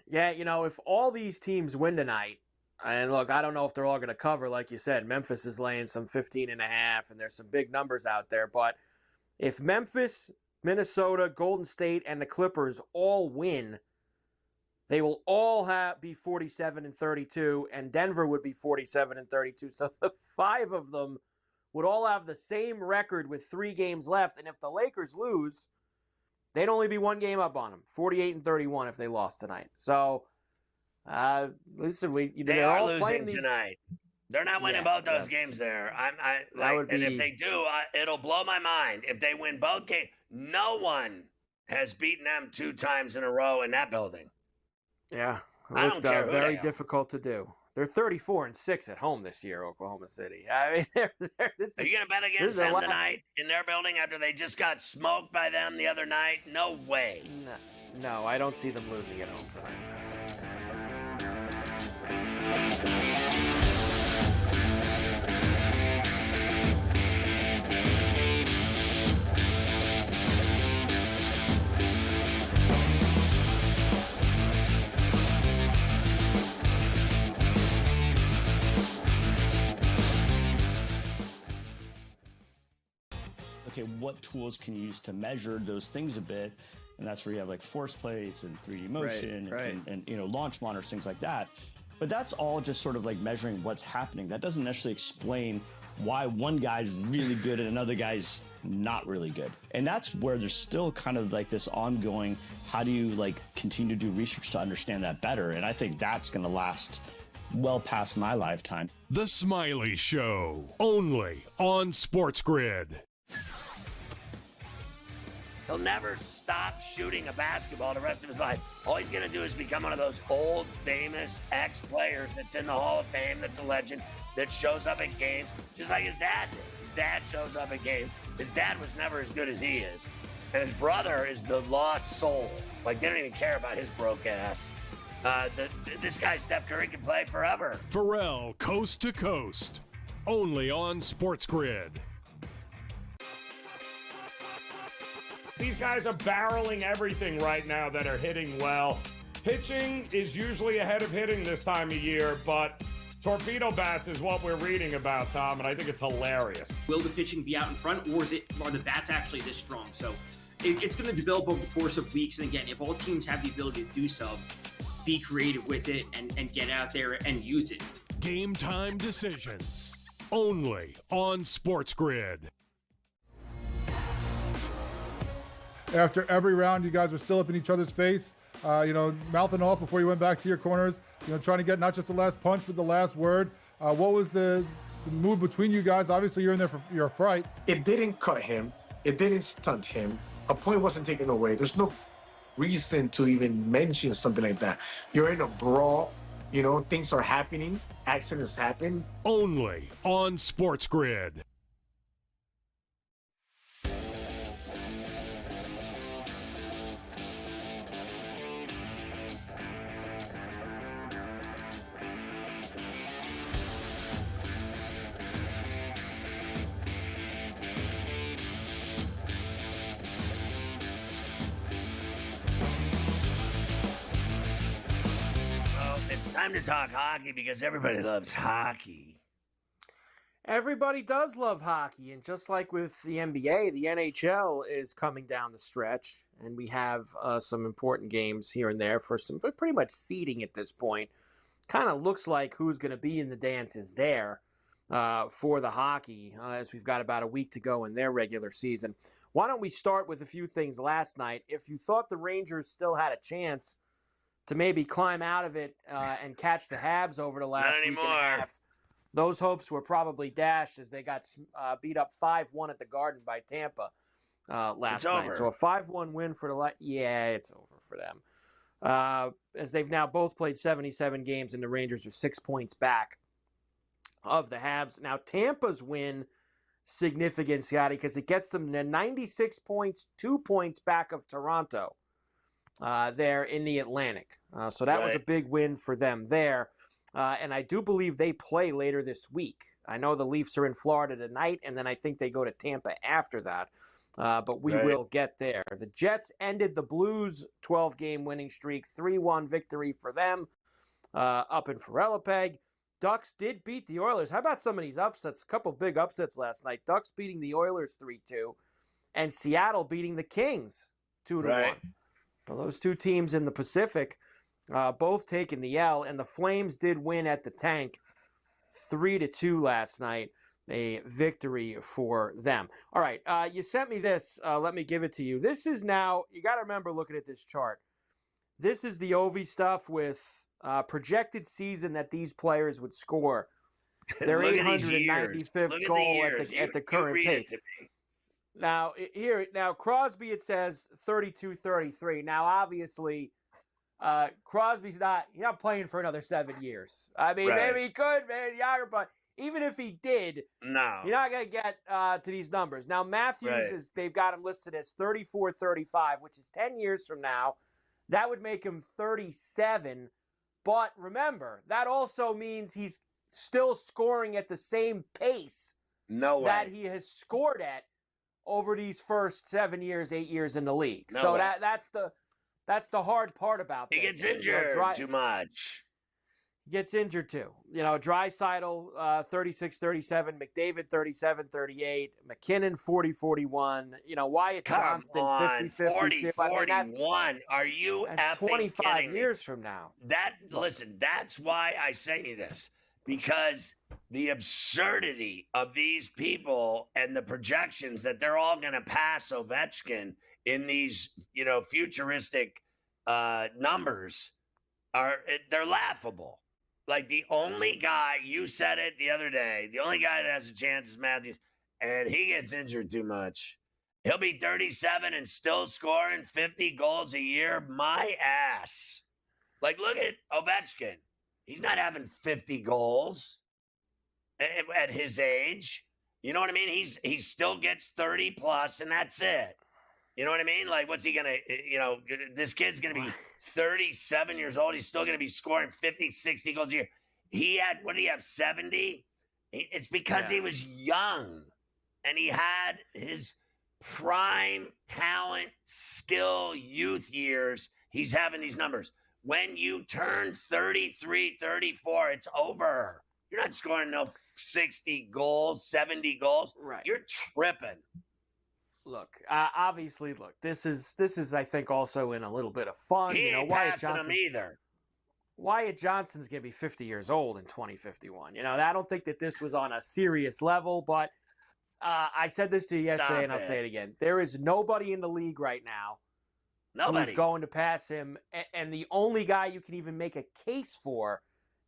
Yeah, if all these teams win tonight, and look, I don't know if they're all going to cover, like you said. Memphis is laying some 15.5, and there's some big numbers out there, but if Memphis, Minnesota, Golden State, and the Clippers all win, they will all be 47-32, and Denver would be 47-32. So the 5 of them would all have the same record with 3 games left. And if the Lakers lose, they'd only be 1 game up on them, 48-31 if they lost tonight. So, listen, they are losing tonight. They're not winning both those games there. If they do, it'll blow my mind. If they win both games, no one has beaten them 2 times in a row in that building. Yeah, I don't care. Very difficult to do. They're 34-6 at home this year, Oklahoma City. I mean, are you gonna bet against them tonight in their building after they just got smoked by them the other night? No way. No, I don't see them losing at home tonight. Okay, what tools can you use to measure those things a bit? And that's where you have like force plates and 3D motion and launch monitors, things like that. But that's all just sort of like measuring what's happening. That doesn't necessarily explain why one guy's really good and another guy's not really good. And that's where there's still kind of like this ongoing, how do you like continue to do research to understand that better? And I think that's going to last well past my lifetime. The Smiley Show, only on SportsGrid. He'll never stop shooting a basketball the rest of his life. All he's going to do is become one of those old, famous ex-players that's in the Hall of Fame, that's a legend, that shows up at games, just like his dad did. His dad shows up at games. His dad was never as good as he is. And his brother is the lost soul. Like, they don't even care about his broke ass. This guy, Steph Curry, can play forever. Ferrall, coast to coast, only on SportsGrid. These guys are barreling everything right now that are hitting well. Pitching is usually ahead of hitting this time of year, but torpedo bats is what we're reading about, Tom, and I think it's hilarious. Will the pitching be out in front, or are the bats actually this strong? So it's going to develop over the course of weeks. And again, if all teams have the ability to do so, be creative with it and get out there and use it. Game time decisions, only on SportsGrid. After every round, you guys were still up in each other's face, mouthing off before you went back to your corners, trying to get not just the last punch, but the last word. What was the move between you guys? Obviously, you're in there for your fright. It didn't cut him. It didn't stunt him. A point wasn't taken away. There's no reason to even mention something like that. You're in a brawl. Things are happening. Accidents happen. Only on SportsGrid. It's time to talk hockey because everybody loves hockey. Everybody does love hockey, and just like with the NBA, the NHL is coming down the stretch, and we have some important games here and there for some pretty much seeding at this point. Kind of looks like who's going to be in the dance is there for the hockey, as we've got about a week to go in their regular season. Why don't we start with a few things last night? If you thought the Rangers still had a chance to maybe climb out of it and catch the Habs over the last week and a half, those hopes were probably dashed as they got beat up 5-1 at the Garden by Tampa last night. Over. So a 5-1 win for the it's over for them. As they've now both played 77 games, and the Rangers are 6 points back of the Habs. Now, Tampa's win, significant, Scotty, because it gets them to 96 points, 2 points back of Toronto. There in the Atlantic. So that was a big win for them there. And I do believe they play later this week. I know the Leafs are in Florida tonight, and then I think they go to Tampa after that. But we will get there. The Jets ended the Blues' 12-game winning streak, 3-1 victory for them up in Ferrallapeg. Ducks did beat the Oilers. How about some of these upsets? A couple big upsets last night. Ducks beating the Oilers 3-2, and Seattle beating the Kings 2-1. Well, those two teams in the Pacific both taking the L, and the Flames did win at the Tank 3-2 last night, a victory for them. All right, you sent me this. Let me give it to you. This is now, you got to remember looking at this chart. This is the Ovi stuff with projected season that these players would score. Their 895th goal at the current pace. Now, Crosby, it says 32-33. Now, obviously, Crosby's not playing for another 7 years. I mean, maybe he could, maybe younger, but even if he did, no, you're not going to get to these numbers. Now, Matthews, they've got him listed as 34-35, which is 10 years from now. That would make him 37. But remember, that also means he's still scoring at the same pace that he has scored at over these first 7 years, 8 years in the league. That's the hard part about this. He gets injured too much. He gets injured too. Draisaitl 36-37, McDavid 37-38, McKinnon 40-41. Wyatt Johnston 50-52. 40-41. Are you effing 25 kidding me? years from now? Listen, that's why I say this. because the absurdity of these people and the projections that they're all going to pass Ovechkin in these, futuristic numbers they're laughable. Like the only guy, you said it the other day, the only guy that has a chance is Matthews, and he gets injured too much. He'll be 37 and still scoring 50 goals a year. My ass. Like, look at Ovechkin. He's not having 50 goals at his age. You know what I mean? He still gets 30 plus, and that's it. You know what I mean? Like, what's he going to, this kid's going to be 37 years old. He's still going to be scoring 50, 60 goals a year. He had, what did he have, 70? It's because he was young, and he had his prime talent, skill, youth years. He's having these numbers. When you turn 33, 34, it's over. You're not scoring no 60 goals, 70 goals. Right. You're tripping. Look, obviously, this is, I think, also in a little bit of fun. He ain't passing him either. Wyatt Johnston's going to be 50 years old in 2051. I don't think that this was on a serious level, but I said this to you yesterday, and I'll say it again. There is nobody in the league right now who's going to pass him, and the only guy you can even make a case for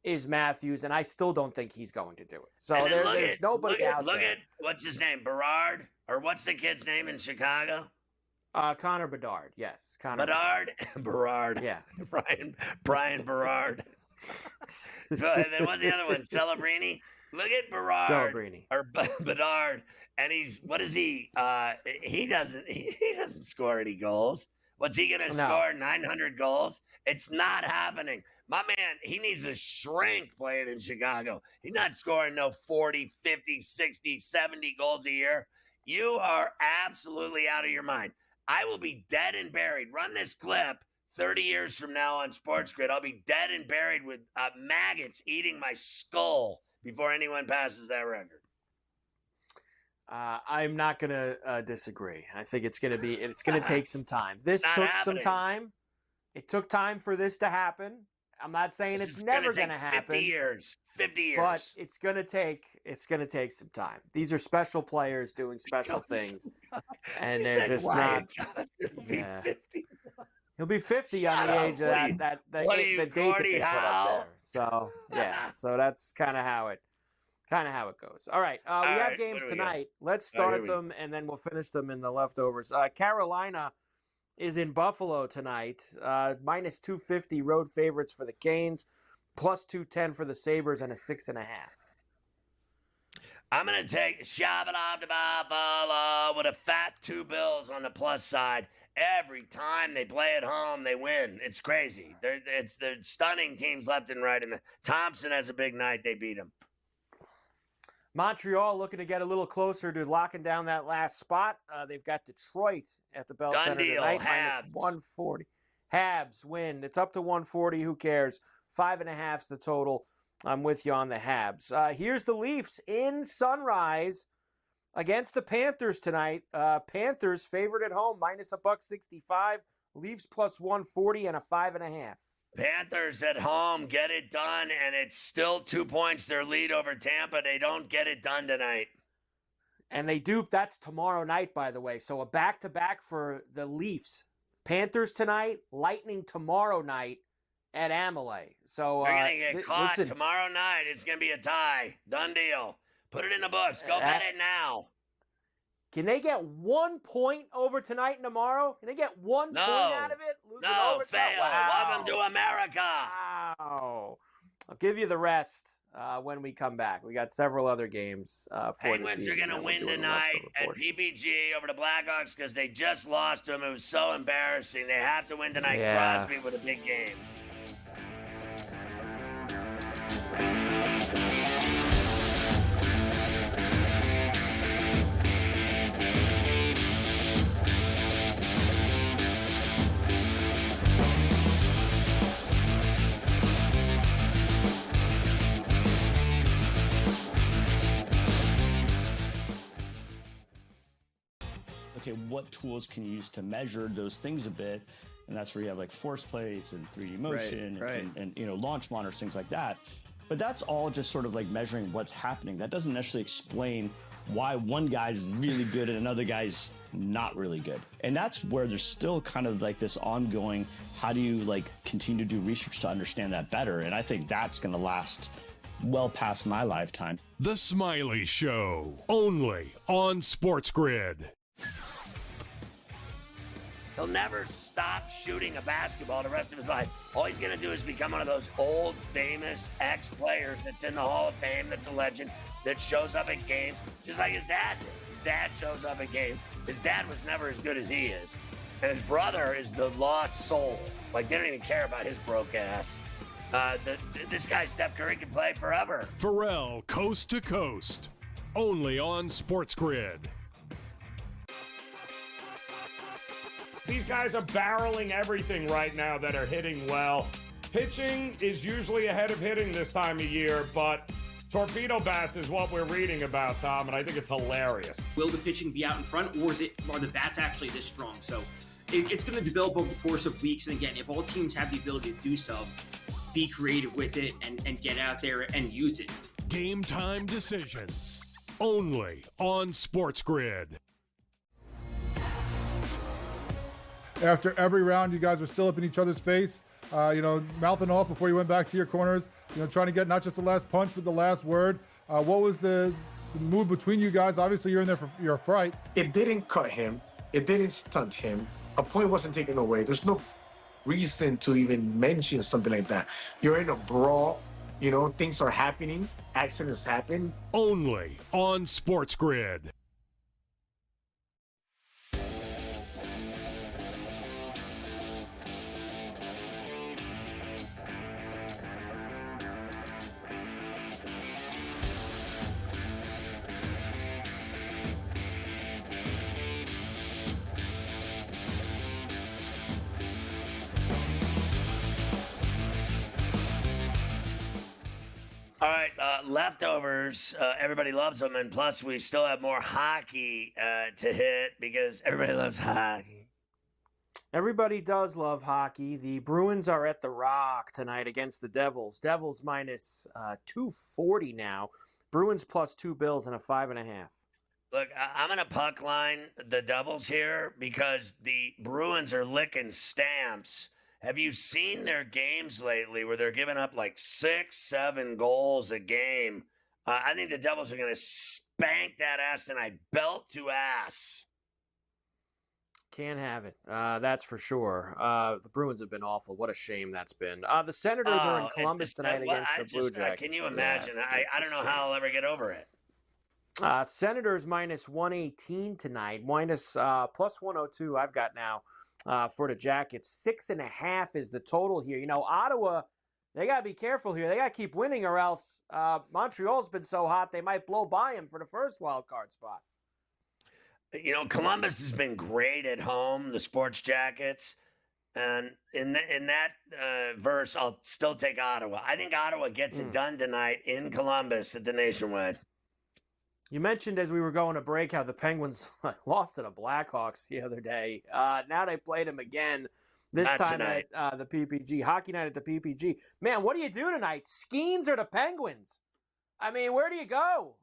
is Matthews, and I still don't think he's going to do it. So there's nobody out there. Look at, what's his name, Berard? Or what's the kid's name in Chicago? Connor Bedard, yes. Bedard? Berard. Yeah. Brian Berard. And then what's the other one? Celebrini? Look at Berard. Celebrini. Or Bedard. And what is he? He doesn't score any goals. What's he going to score? 900 goals? It's not happening. My man, he needs to shrink playing in Chicago. He's not scoring no 40, 50, 60, 70 goals a year. You are absolutely out of your mind. I will be dead and buried. Run this clip 30 years from now on SportsGrid. I'll be dead and buried with maggots eating my skull before anyone passes that record. I'm not going to disagree. I think it's going to take some time. This took some time. It took time for this to happen. I'm not saying it's never going to happen. 50 years. But it's going to take some time. These are special players doing special things. And they're just not. Yeah. He'll be 50 on the age of the date that they put up there. So, yeah. So that's kind of how it goes. All right. We have games tonight. Let's start them, and then we'll finish them in the leftovers. Carolina is in Buffalo tonight. Minus 250 road favorites for the Canes, plus 210 for the Sabres, and a 6.5. I'm going to take shove it off to Buffalo with a fat 2 bills on the plus side. Every time they play at home, they win. It's crazy. They're stunning teams left and right. And Thompson has a big night. They beat him. Montreal looking to get a little closer to locking down that last spot. They've got Detroit at the Bell Center tonight. Minus 140. Habs win. It's up to 140. Who cares? 5.5's the total. I'm with you on the Habs. Here's the Leafs in Sunrise against the Panthers tonight. Panthers favored at home, minus $1.65. Leafs plus 140 and a 5.5. Panthers at home get it done, and it's still 2 points their lead over Tampa. They don't get it done tonight. And they do. That's tomorrow night, by the way. So a back-to-back for the Leafs. Panthers tonight, Lightning tomorrow night at Amalie. So they're going to get caught tomorrow night. It's going to be a tie. Done deal. Put it in the books. Go bet it now. Can they get 1 point over tonight and tomorrow? Can they get 1 point out of it? No, fail. Wow. Welcome to America. Wow. I'll give you the rest when we come back. We got several other games for Penguins are going to win tonight at PPG over the Blackhawks because they just lost to them. It was so embarrassing. They have to win tonight. Yeah. Crosby with a big game. Okay, what tools can you use to measure those things a bit? And that's where you have like force plates and 3D motion and launch monitors, things like that. But that's all just sort of like measuring what's happening. That doesn't necessarily explain why one guy's really good and another guy's not really good. And that's where there's still kind of like this ongoing, how do you like continue to do research to understand that better? And I think that's going to last well past my lifetime. The Smiley Show, only on SportsGrid. He'll never stop shooting a basketball the rest of his life. All he's going to do is become one of those old, famous ex-players that's in the Hall of Fame, that's a legend, that shows up at games, just like his dad did. His dad shows up at games. His dad was never as good as he is. And his brother is the lost soul. Like, they don't even care about his broke ass. This guy, Steph Curry, can play forever. Ferrall, coast to coast, only on SportsGrid. These guys are barreling everything right now that are hitting well. Pitching is usually ahead of hitting this time of year, but torpedo bats is what we're reading about, Tom, and I think it's hilarious. Will the pitching be out in front, or are the bats actually this strong? So it's going to develop over the course of weeks. And again, if all teams have the ability to do so, be creative with it and get out there and use it. Game time decisions, only on SportsGrid. After every round, you guys were still up in each other's face, mouthing off before you went back to your corners, trying to get not just the last punch, but the last word. What was the mood between you guys? Obviously, you're in there for your fright. It didn't cut him. It didn't stunt him. A point wasn't taken away. There's no reason to even mention something like that. You're in a brawl. Things are happening. Accidents happen. Only on SportsGrid. All right, leftovers. Everybody loves them, and plus we still have more hockey to hit because everybody loves hockey. Everybody does love hockey. The Bruins are at the Rock tonight against the Devils. Devils minus 240 now. Bruins plus 2 Bills and a 5.5. Look, I'm going to puck line the Devils here because the Bruins are licking stamps. Have you seen their games lately where they're giving up like 6-7 goals a game? I think the Devils are going to spank that ass tonight, belt to ass. Can't have it. That's for sure. The Bruins have been awful. What a shame that's been. The Senators are in Columbus tonight against the Blue Jackets. Can you imagine? I don't know how I'll ever get over it. Senators minus 118 tonight, plus 102 I've got now for the Jackets. 6.5 is the total here. Ottawa, they got to be careful here. They got to keep winning or else Montreal's been so hot they might blow by them for the first wild card spot. Columbus has been great at home, the Sports Jackets. And in that verse, I'll still take Ottawa. I think Ottawa gets it done tonight in Columbus at the Nationwide. You mentioned as we were going to break how the Penguins lost to the Blackhawks the other day. Now they played them again, this Not time tonight. at the PPG. Hockey night at the PPG. Man, what do you do tonight? Skeens or the Penguins? I mean, where do you go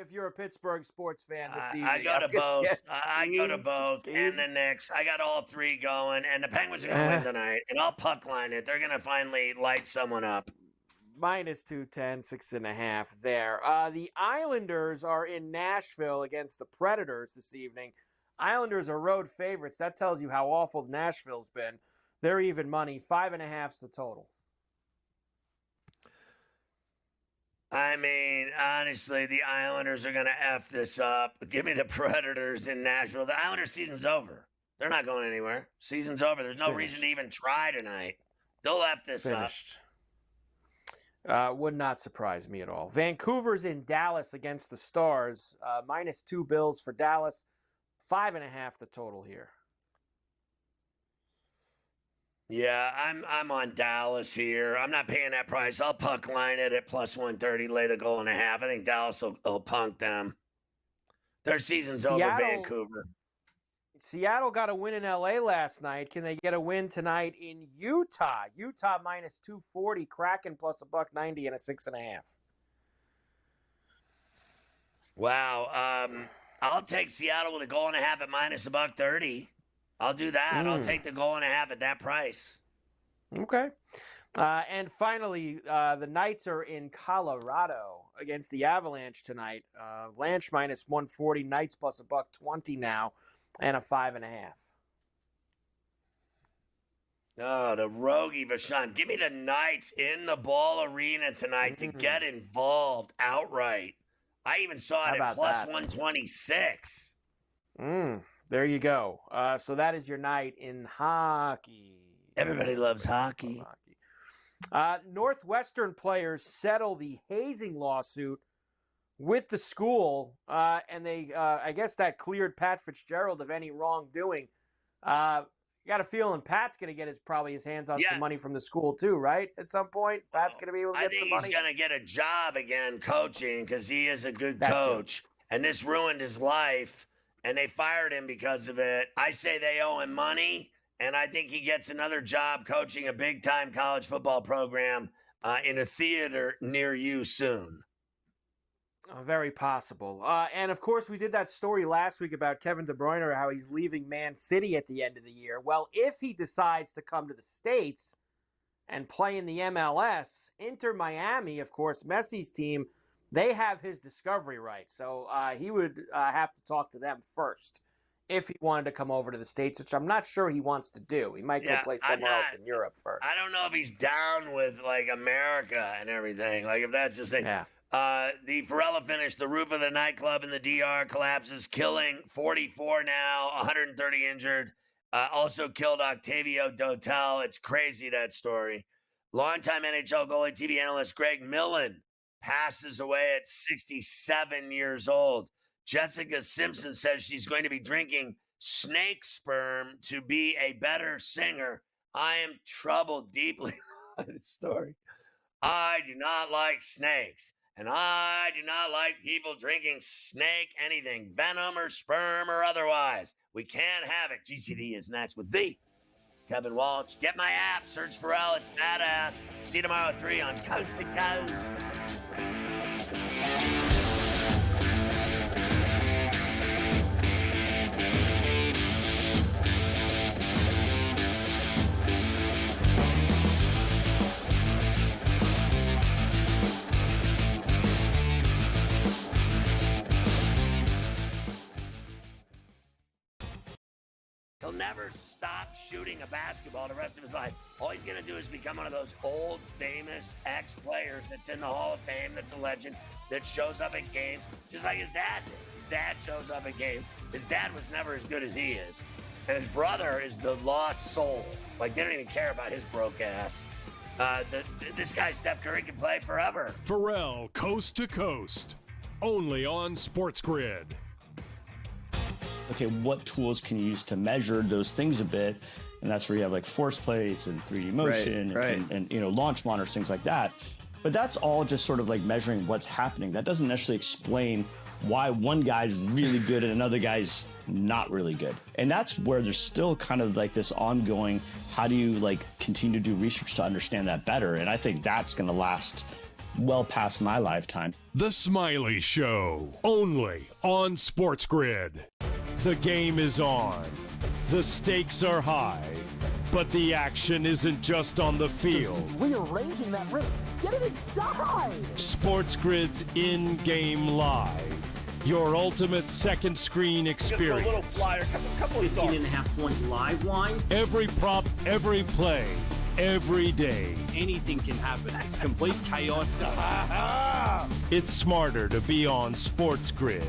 if you're a Pittsburgh sports fan this evening? I go to both. I go to both. And the Knicks. I got all three going. And the Penguins are going to win tonight. And I'll puck line it. They're going to finally light someone up. Minus 210, 6.5 there. The Islanders are in Nashville against the Predators this evening. Islanders are road favorites. That tells you how awful Nashville's been. They're even money. 5.5's the total. I mean, honestly, the Islanders are going to F this up. Give me the Predators in Nashville. The Islanders' season's over. They're not going anywhere. Season's over. There's no reason to even try tonight. They'll F this up. Would not surprise me at all. Vancouver's in Dallas against the Stars. Minus 2 Bills for Dallas. 5.5 the total here. Yeah, I'm on Dallas here. I'm not paying that price. I'll puck line it at plus 130, lay the goal and a half. I think Dallas will punk them. Their season's over, Vancouver. Seattle got a win in LA last night. Can they get a win tonight in Utah? Utah minus 240, Kraken plus $1.90 and a 6.5. Wow. I'll take Seattle with a goal and a half at minus $1.30. I'll do that. I'll take the goal and a half at that price. Okay. And finally, the Knights are in Colorado against the Avalanche tonight. Avalanche minus 140, Knights plus $1.20 now, and a 5.5. Oh, the Rogie Vachon. Give me the Knights in the Ball Arena tonight to get involved outright. I even saw it at plus 126. There you go. So that is your night in hockey. Everybody loves hockey. Northwestern players settle the hazing lawsuit with the school, and they, I guess that cleared Pat Fitzgerald of any wrongdoing. Got a feeling Pat's going to get probably his hands on some money from the school too, right? At some point, Pat's going to be able to get some money. I think he's going to get a job again coaching because he is a good coach, and this ruined his life, and they fired him because of it. I say they owe him money. And I think he gets another job coaching a big-time college football program in a theater near you soon. Very possible. And, of course, we did that story last week about Kevin De Bruyne, how he's leaving Man City at the end of the year. Well, if he decides to come to the States and play in the MLS, Inter Miami, of course, Messi's team, they have his discovery rights. So he would have to talk to them first if he wanted to come over to the States, which I'm not sure he wants to do. He might go play somewhere else in Europe first. I don't know if he's down with, like, America and everything. Like, if that's his thing. Yeah. The Ferrall finish, the roof of the nightclub in the DR collapses, killing 44 now, 130 injured. Also killed Octavio Dotel. It's crazy, that story. Longtime NHL goalie, TV analyst Greg Millen passes away at 67 years old. Jessica Simpson says she's going to be drinking snake sperm to be a better singer. I am troubled deeply by this story. I do not like snakes, and I do not like people drinking snake anything, venom or sperm or otherwise. We can't have it. GCD is next with the Kevin Walsh. Get my app. Search Ferrall. It's badass. See you tomorrow at 3 on Coast to Coast. He'll never stop shooting a basketball the rest of his life. All he's going to do is become one of those old, famous ex-players that's in the Hall of Fame, that's a legend, that shows up at games, just like his dad did. His dad shows up at games. His dad was never as good as he is. And his brother is the lost soul. Like, they don't even care about his broke ass. This guy, Steph Curry, can play forever. Ferrall, Coast to Coast, only on SportsGrid. Okay, what tools can you use to measure those things a bit? And that's where you have like force plates and 3D motion and you know, launch monitors, things like that. But that's all just sort of like measuring what's happening. That doesn't necessarily explain why one guy's really good and another guy's not really good. And that's where there's still kind of like this ongoing, how do you like continue to do research to understand that better? And I think that's going to last well past my lifetime. The Smiley Show, only on SportsGrid. The game is on. The stakes are high. But the action isn't just on the field. He's rearranging that ring. Get it inside! SportsGrid's in-game live. Your ultimate second screen experience. A little flyer, couple 15.5 point live line. Every prop, every play, every day. Anything can happen. That's complete chaos. It's smarter to be on SportsGrid.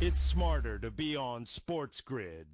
It's smarter to be on SportsGrid.